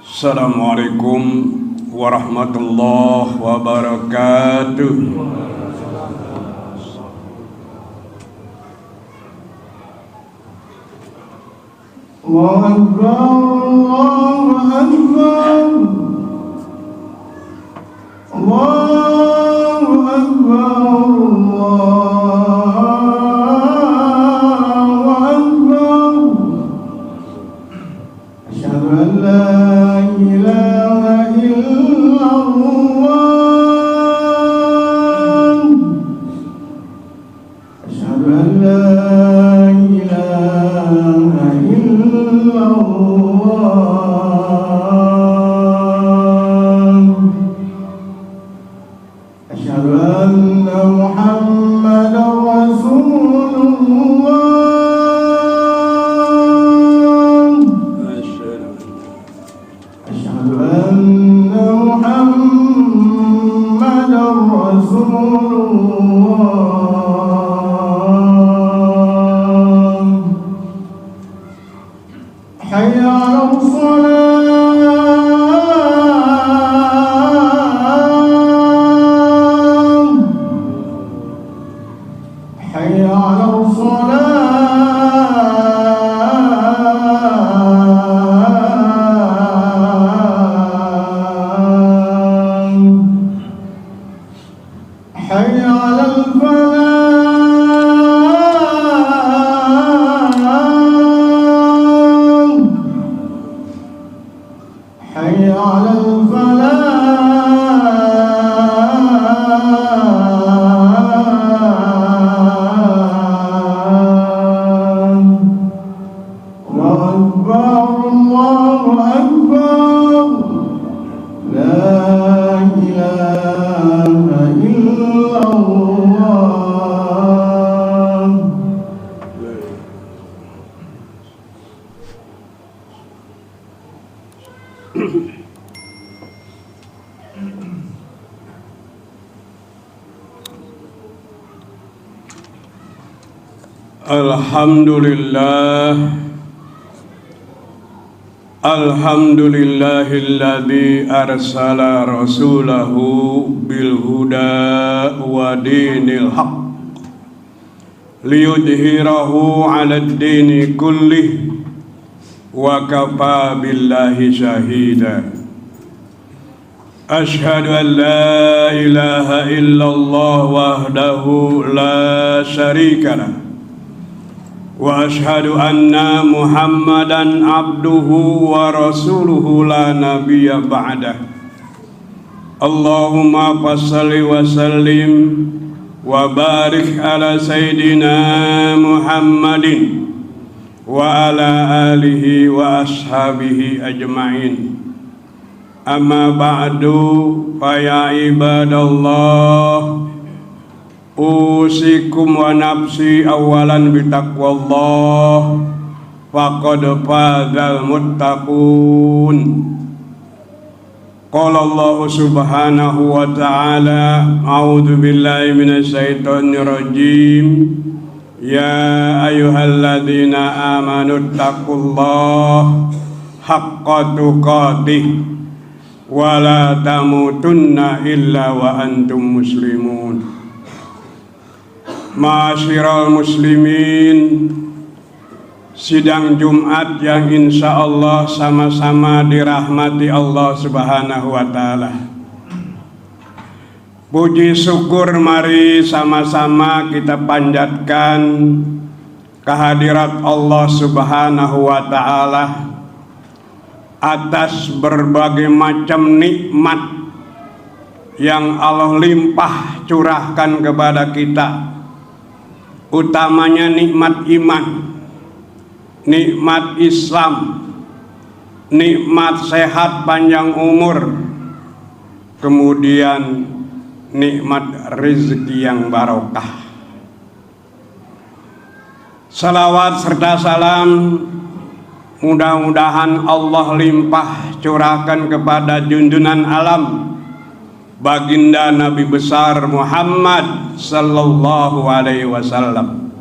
Assalamualaikum warahmatullahi wabarakatuh. Allahu Akbar, Allahu Akbar, Allahu Akbar, Allahu Akbar. Asyhadu an la ilaha illallah. Asyhadu an la ilaha illallah. Asyhadu anna Muhammadar Rasulullah. Asyhadu anna Muhammadar Rasulullah. Hayya 'alas shalah. Hayya 'alas shalah. Hayya 'alal falah. Hayya 'alal falah. Allahu Akbar, la ilaha illallah. Alhamdulillah, alhamdulillahilladzi arsala rasulahu bil huda wa dinil haq liyudhhirahu 'alad dini kullih wa kafa billahi shahida. Ashhadu an la ilaha illallah wahdahu la syarikalah wa ashhadu anna Muhammadan abduhu wa rasuluhu la nabiyya ba'dah. Allahumma fassalli wa sallim wa barik ala sayyidina Muhammadin wa ala alihi wa ashabihi ajma'in. Amma ba'du, fa ya ibadallah, usikum wa nafsi awalan bitaqwallah, faqad fazal muttaqun. Qala Allah subhanahu wa ta'ala, a'udzu billahi minasy syaithanir rajim. Ya ayyuhalladzina amanu taqullaha haqqa tuqatih wa la tamutunna illa wa antum muslimun. Ma'asyiral muslimin, sidang Jumat yang insya Allah sama-sama dirahmati Allah subhanahu wa ta'ala. Puji syukur mari sama-sama kita panjatkan kehadirat Allah subhanahu wa ta'ala atas berbagai macam nikmat yang Allah limpah curahkan kepada kita, utamanya nikmat iman, nikmat Islam, nikmat sehat panjang umur, kemudian nikmat rezeki yang barokah. Salawat serta salam mudah-mudahan Allah limpah curahkan kepada junjungan alam baginda Nabi besar Muhammad sallallahu alaihi wasallam,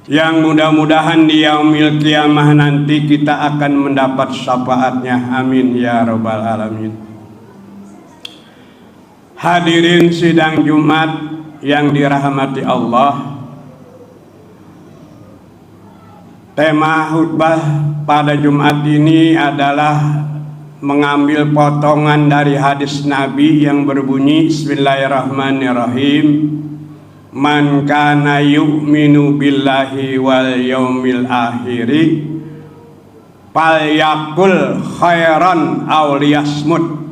yang mudah-mudahan di yaumil kiamah nanti kita akan mendapat syafaatnya. Amin ya rabbal alamin. Hadirin sidang Jumat yang dirahmati Allah, tema khutbah pada Jumat ini adalah mengambil potongan dari hadis Nabi yang berbunyi Bismillahirrahmanirrahim, man kana yu'minu billahi wal yaumil akhiri falyaqul khairan aw liyasmut.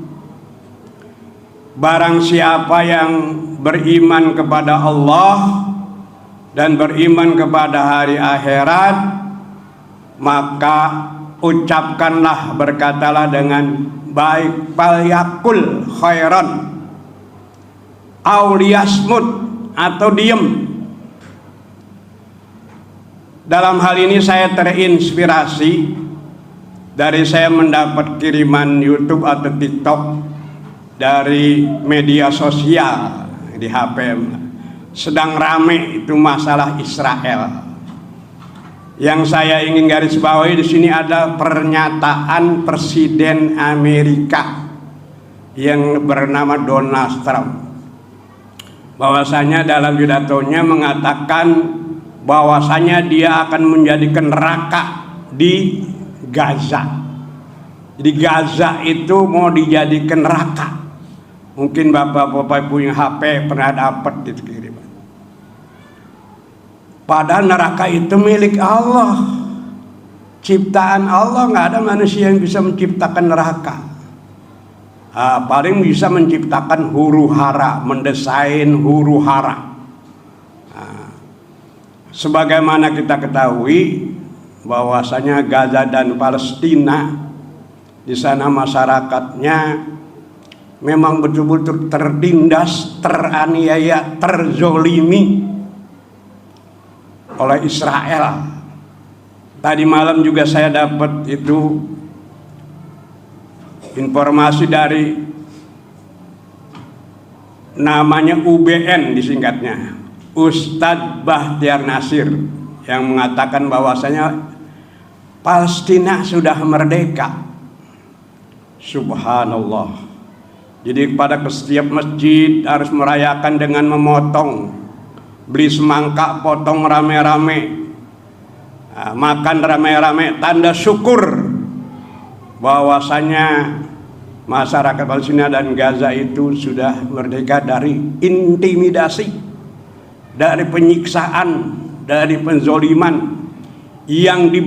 Barang siapa yang beriman kepada Allah dan beriman kepada hari akhirat, maka ucapkanlah, berkatalah dengan baik, falyaqul khairan aw liyasmut, atau diem. Dalam hal ini saya terinspirasi dari saya mendapat kiriman YouTube atau TikTok dari media sosial di HP. Sedang rame itu masalah Israel. Yang saya ingin garis bawahi di sini ada pernyataan Presiden Amerika yang bernama Donald Trump, bahwasanya dalam pidatonya mengatakan bahwasanya dia akan menjadikan neraka di Gaza. Jadi Gaza itu mau dijadikan neraka. Mungkin bapak-bapak punya HP pernah dapat itu kiriman. Padahal neraka itu milik Allah, ciptaan Allah. Nggak ada manusia yang bisa menciptakan neraka. Paling bisa menciptakan huru hara, mendesain huru hara. Sebagaimana kita ketahui bahwasanya Gaza dan Palestina, di sana masyarakatnya memang betul-betul tertindas, teraniaya, terzolimi oleh Israel. Tadi malam juga saya dapat itu informasi dari namanya UBN disingkatnya, Ustadz Bahtiar Nasir, yang mengatakan bahwasanya Palestina sudah merdeka. Subhanallah. Jadi pada setiap masjid harus merayakan dengan memotong, beli semangka, potong rame-rame, makan rame-rame, tanda syukur bahwasanya masyarakat Palestina dan Gaza itu sudah merdeka dari intimidasi, dari penyiksaan, dari penzoliman yang di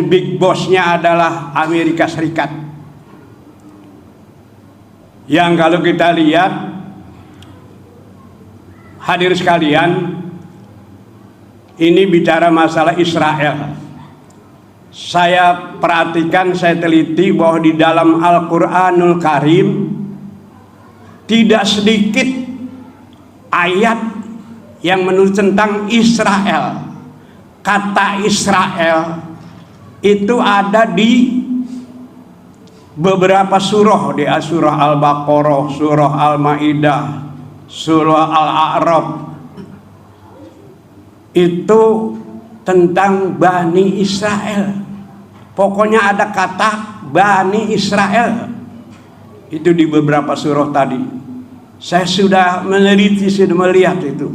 big bossnya adalah Amerika Serikat. Yang kalau kita lihat, hadir sekalian, ini bicara masalah Israel. Saya perhatikan, saya teliti bahwa di dalam Al-Quranul Karim tidak sedikit ayat yang menulis tentang Israel. Kata Israel itu ada di beberapa surah, di surah Al-Baqarah, surah Al-Maidah, surah Al-A'raf. Itu tentang Bani Israel. Pokoknya ada kata Bani Israel itu di beberapa surah tadi. Saya sudah meneliti, sudah melihat itu.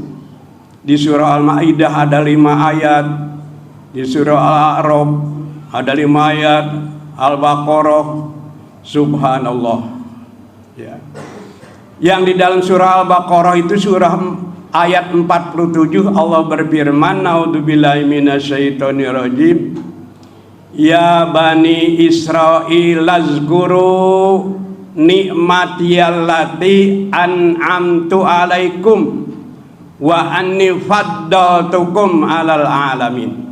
Di surah Al-Maidah ada 5 ayat, di surah Al-A'raf ada 5 ayat, Al-Baqarah. Subhanallah ya. Yang di dalam surah Al-Baqarah itu surah ayat 47, Allah berfirman, naudzubillahi minasyaitonirrajim, ya bani Israil azkuru ni'matiyallati an'amtu alaikum wa anni faddaltukum alal alamin.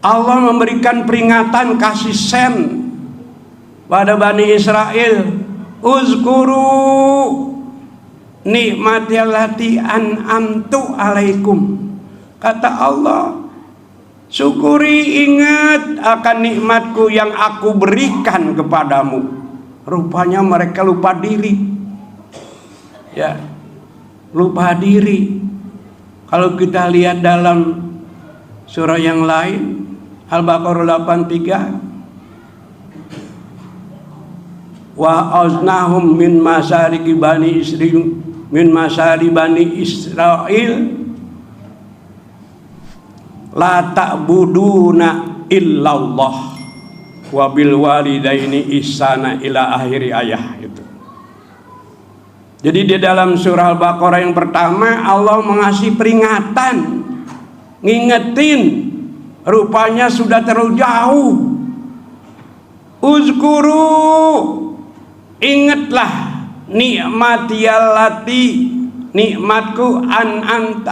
Allah memberikan peringatan, kasih sen pada Bani Israel, uzkuru nikmatiyallati an'amtu alaikum. Kata Allah, syukuri, ingat akan nikmatku yang aku berikan kepadamu. Rupanya mereka lupa diri, ya, lupa diri. Kalau kita lihat dalam surah yang lain, Al-Baqarah 83, wa aznahum min masariki bani Israil la ta'buduna illallah wa bil walidaini ihsana ila akhiri ayah itu. Jadi di dalam surah Al-Baqarah yang pertama Allah mengasih peringatan, ngingetin, rupanya sudah terlalu jauh. Uzkuru, ingatlah nikmatku an'amtu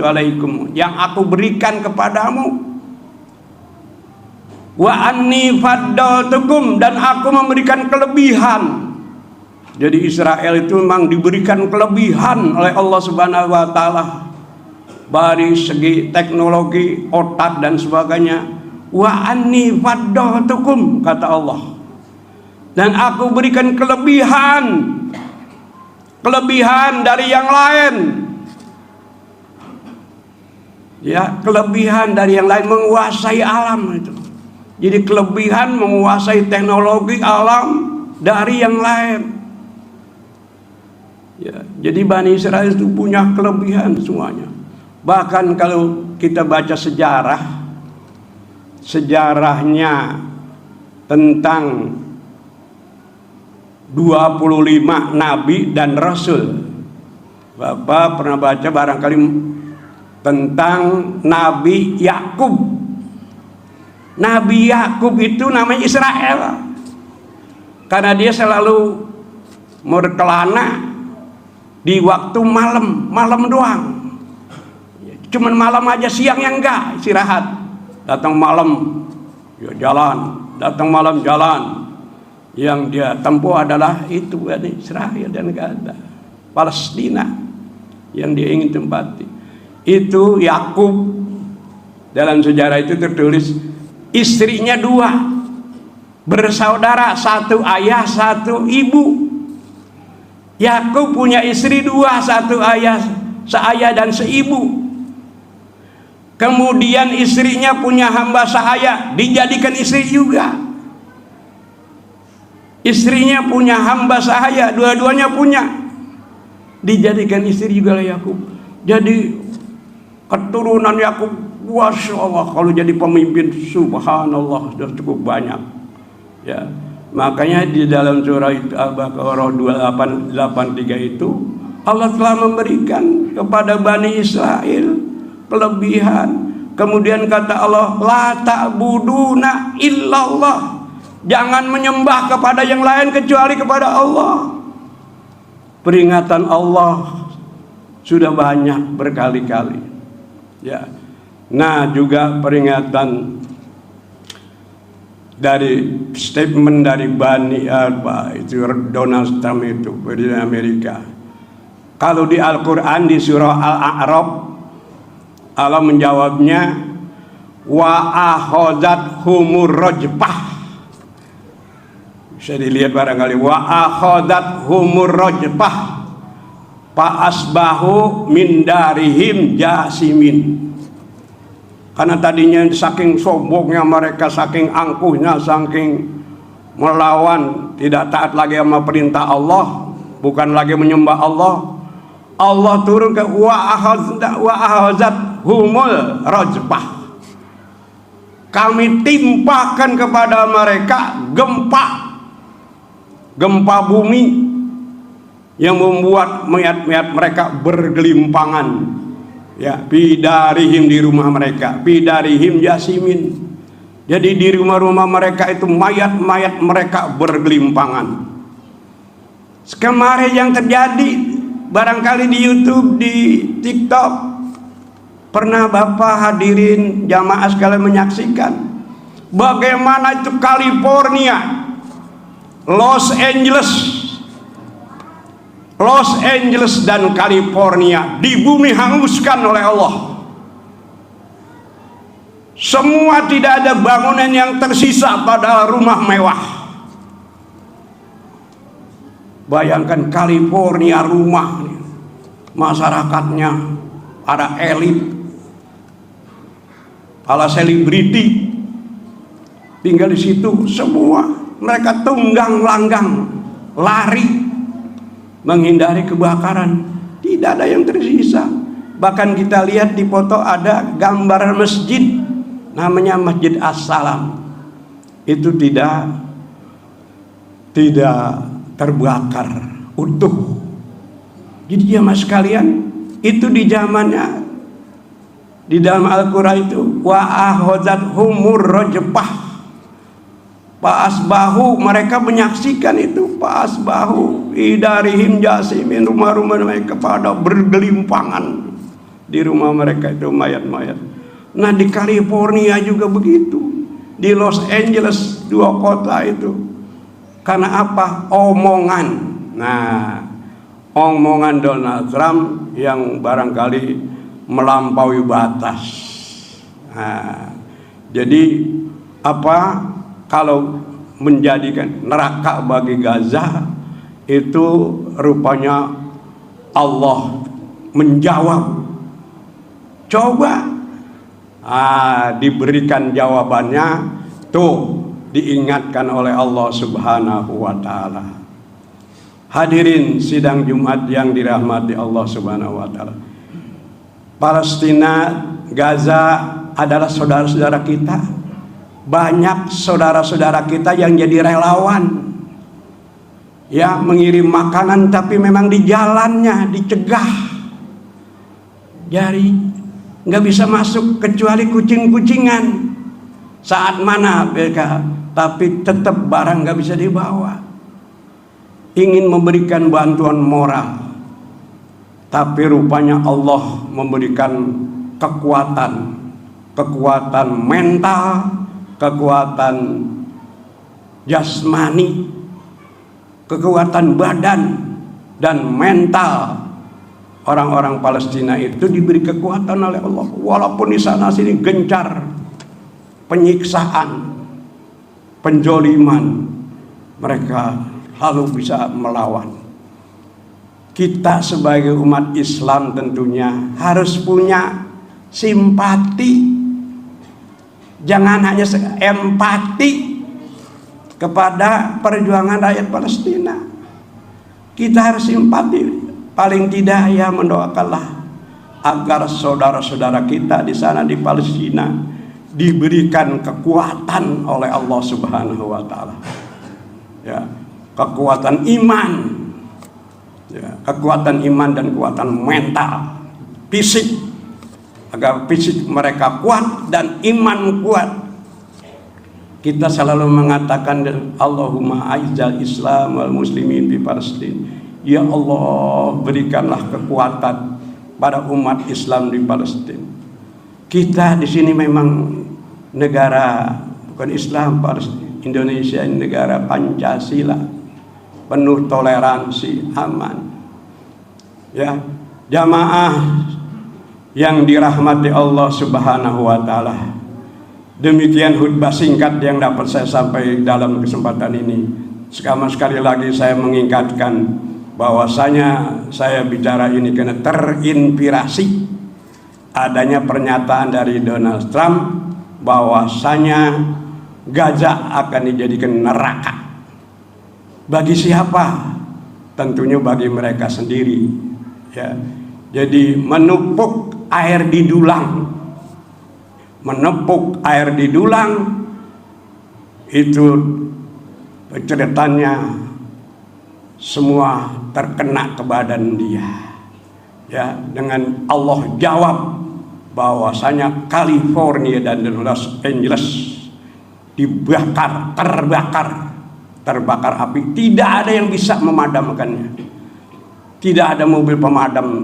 alaikum yang aku berikan kepadamu. Wa anni faddaltukum, dan aku memberikan kelebihan. Jadi Israel itu memang diberikan kelebihan oleh Allah Subhanahu wa taala dari segi teknologi, otak dan sebagainya. Wa anni faddaltukum, kata Allah, dan aku berikan kelebihan dari yang lain. Ya, kelebihan dari yang lain, menguasai alam itu. Jadi kelebihan menguasai teknologi alam dari yang lain. Ya, jadi Bani Israel itu punya kelebihan semuanya. Bahkan kalau kita baca sejarahnya tentang 25 nabi dan rasul. Bapak pernah baca barangkali tentang Nabi Yakub. Nabi Yakub itu namanya Israel karena dia selalu berkelana di waktu malam doang. Cuman malam aja, siangnya enggak, istirahat. Datang malam ya jalan, datang malam jalan. Yang dia tempuh adalah itu Israel dan Gaza, Palestina yang dia ingin tempati. Itu Yakub. Dalam sejarah itu tertulis istrinya 2, bersaudara, 1 ayah 1 ibu. Yakub punya istri 2, 1 ayah, seayah dan seibu. Kemudian istrinya punya hamba sahaya, dijadikan istri juga. Istrinya punya hamba sahaya, dua-duanya punya, dijadikan istri juga oleh Yakub. Jadi keturunan Yakub, Masya Allah, kalau jadi pemimpin, subhanallah, sudah cukup banyak. Ya, makanya di dalam surah Al-Baqarah 2883 itu Allah telah memberikan kepada Bani Israel kelebihan. Kemudian kata Allah, la ta'buduna illallah, jangan menyembah kepada yang lain kecuali kepada Allah. Peringatan Allah sudah banyak berkali-kali. Ya. Nah, juga peringatan dari statement dari Donald Trump itu, Presiden Amerika. Kalau di Al-Quran di surah Al-A'raf, Allah menjawabnya, wa akhadzat humur rajfah. Bisa dilihat barangkali, wa akhadzat humur rajfah fa asbahu min darihim jasimin. Karena tadinya saking sombongnya mereka, saking angkuhnya, saking melawan, tidak taat lagi sama perintah Allah, bukan lagi menyembah Allah. Allah turun ke wa ahazat humul rajbah. Kami timpakan kepada mereka gempa bumi yang membuat mayat-mayat mereka bergelimpangan. Ya, bidarihim, di rumah mereka, bidarihim jasimin. Jadi di rumah-rumah mereka itu mayat-mayat mereka bergelimpangan. Kemarin yang terjadi barangkali di YouTube, di TikTok, pernah Bapak hadirin jamaah sekalian menyaksikan bagaimana itu California, Los Angeles dan California di bumi hanguskan oleh Allah. Semua, tidak ada bangunan yang tersisa pada rumah mewah. Bayangkan California, rumah masyarakatnya, para elit, para selebriti tinggal di situ semua. Mereka tunggang langgang lari menghindari kebakaran, tidak ada yang tersisa. Bahkan kita lihat di foto ada gambar masjid namanya Masjid As-Salam, itu tidak terbakar utuh. Jadi jamaah sekalian, itu di zamannya, di dalam Al-Quran itu wa ahozat humur rojepah, Asbahu, mereka menyaksikan itu. Asbahu idarihim jasimin, rumah-rumah mereka pada bergelimpangan, di rumah mereka itu mayat-mayat. Nah di California juga begitu, di Los Angeles, 2 kota itu. Karena apa? Omongan. Nah, omongan Donald Trump yang barangkali melampaui batas. Nah, jadi apa? Kalau menjadikan neraka bagi Gaza, itu rupanya Allah menjawab. Coba diberikan jawabannya, tuh diingatkan oleh Allah Subhanahu wa Ta'ala. Hadirin sidang Jumat yang dirahmati Allah Subhanahu wa Ta'ala, Palestina, Gaza adalah saudara-saudara kita. Banyak saudara-saudara kita yang jadi relawan, ya, mengirim makanan, tapi memang di jalannya dicegah, jadi nggak bisa masuk kecuali kucing-kucingan. Saat mana mereka, tapi tetap barang nggak bisa dibawa. Ingin memberikan bantuan moral, tapi rupanya Allah memberikan kekuatan mental, kekuatan jasmani, kekuatan badan dan mental. Orang-orang Palestina itu diberi kekuatan oleh Allah, walaupun di sana sini gencar penyiksaan, penjoliman, mereka lalu bisa melawan. Kita sebagai umat Islam tentunya harus punya simpati, jangan hanya empati kepada perjuangan rakyat Palestina. Kita harus simpati, paling tidak ya mendoakanlah agar saudara-saudara kita di sana di Palestina diberikan kekuatan oleh Allah Subhanahu wa Ta'ala, ya, kekuatan iman, ya, kekuatan iman dan kekuatan mental, fisik, agar fisik mereka kuat dan iman kuat. Kita selalu mengatakan Allahumma aizzal Islam wal muslimin di Palestina. Ya Allah, berikanlah kekuatan pada umat Islam di Palestina. Kita di sini memang negara bukan Islam, Palestina. Indonesia ini negara Pancasila, penuh toleransi, aman. Ya, jamaah yang dirahmati Allah Subhanahu wa Ta'ala, demikian khutbah singkat yang dapat saya sampaikan dalam kesempatan ini. Sekali lagi saya mengingatkan bahwasanya saya bicara ini karena terinspirasi adanya pernyataan dari Donald Trump bahwasanya Gaza akan dijadikan neraka. Bagi siapa? Tentunya bagi mereka sendiri, ya. Jadi menupuk air di dulang, menepuk air di dulang itu ceritanya semua terkena ke badan dia, ya. Dengan Allah jawab bahwasanya California dan Los Angeles dibakar, terbakar api, tidak ada yang bisa memadamkannya, tidak ada mobil pemadam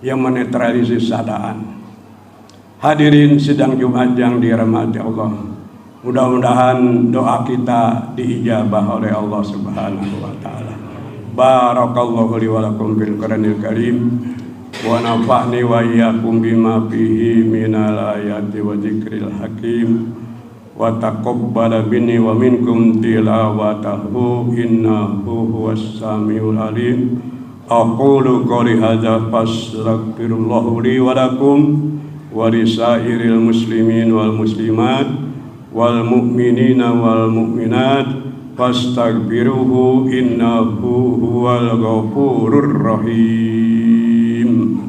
yang menetralisir keadaan. Hadirin sidang Jumat yang dirahmati Allah, mudah-mudahan doa kita diijabah oleh Allah Subhanahu wa Ta'ala. Barakallahu li wa lakum fil Qur'anil Karim, wa nafa'ni wa iyyakum bima fihi minal ayati wa dzikril hakim, wa taqabbala minni wa minkum tilawatahu innahu huwas samiul alim. aqulu qouli hadza fastaghfirullahu li wa lakum wa lisairil muslimin wal muslimat wal mu'minina wal mu'minat fastaghfiruhu innahu huwal ghafurur rahim.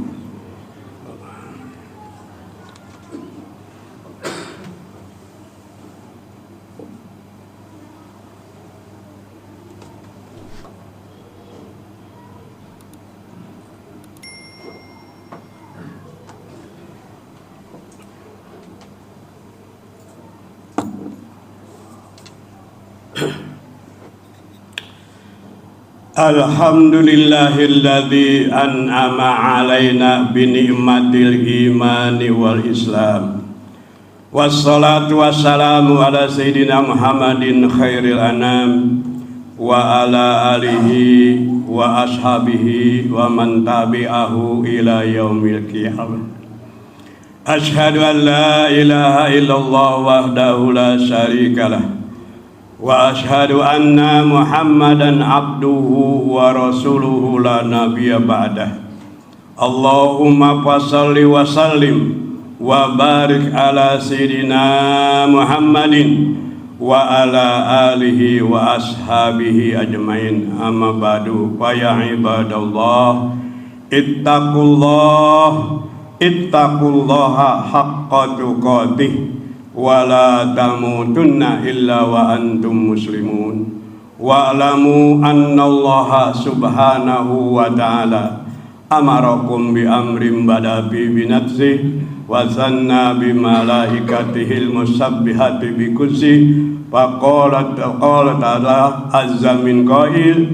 Alhamdulillahilladzi an'ama alaina bi ni'matil imani wal islam. Wassalatu wassalamu ala sayyidina Muhammadin khairil anam wa ala alihi wa ashabihi wa man tabi'ahu ila yaumil qiyamah. Asyhadu an la ilaha illallah wahdahu la syarikalah wa asyhadu anna Muhammadan abduhu wa rasuluhu la nabiyya ba'dah. Allahumma fassalli wa sallim wa barik ala sayyidina Muhammadin wa ala alihi wa ashabihi ajmain. Amma ba'du, fa ya ibadallah ittaqullaha haqqa tuqatih wa la tamutunna illa wa antum muslimun. Wa'lamu annallaha subhanahu wa ta'ala amarakum bi amrin bada bi binafsi wa sanna bi malaikatihil musabbihati bi kursi faqala ta'ala azza min qail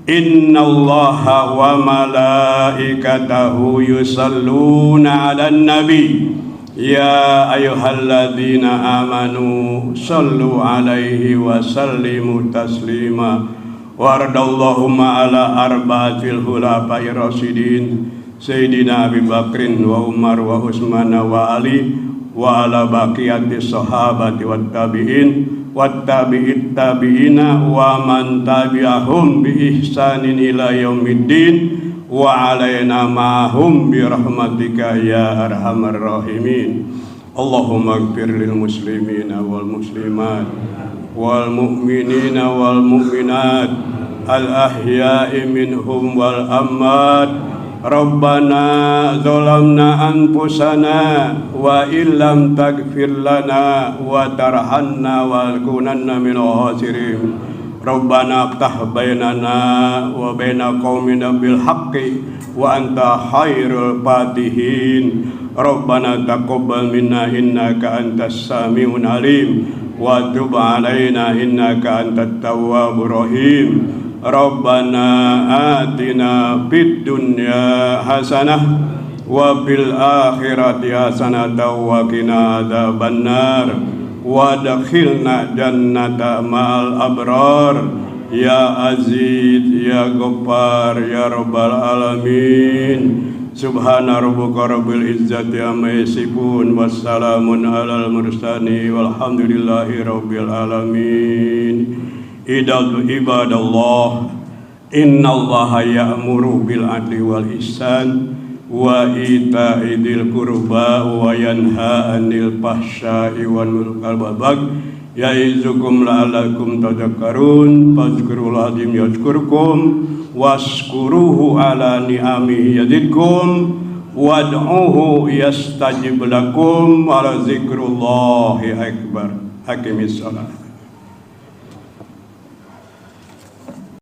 innallaha wa malaikatahu yusalluna 'alan nabi ya ayyuhalladzina amanu sallu alaihi wa sallimu taslima. Waradallahumma ala arba'atil khulafa'ir rasyidin sayyidina Abi Bakrin wa Umar wa Utsman wa Ali wa ala baqiyatis sahabati wat tabi'in wat tabi'it tabi'ina wa man tabi'ahum bi ihsanin ila yaumiddin wa alaina ma'hum bi rahmatika ya arhamar rahimin. Allahumma ighfir lil muslimina wal muslimat wal mu'minina wal mu'minat al ahya'i minhum wal amwat. Rabbana zalamna anfusana wa illam taghfir lana wa tarhamna wa kunanna minal khasirin. Rabbana aftah bainana wa baina qaumina bil haqqi wa anta khairul fatihin. Rabbana taqabbal minna innaka antas samiun alim wa tub alaina innaka antat tawwabur rahim. Rabbana atina fid dunya hasanah wa fil akhirati hasanah wa qina adzabannar wa adkhilna jannata ma'al abrar ya aziz ya ghaffar ya rabbal alamin. Subhana rabbuka rabbil izzati amma yasifun wassalamun alal mursalin walhamdulillahi rabbil alamin. Ibadallah innallaha ya'muru bil adli wal ihsan wa ita'i dzil qurba wa yanha 'anil fahsya'i wal munkari wal baghi ya'izukum la'allakum tadhakkarun. Fadhkurul azim yadhkurkum waskuruhu ala ni'amihi yazidkum wad'uhu yastajib lakum wa la dzikrullahi akbar. Haqimis shalah.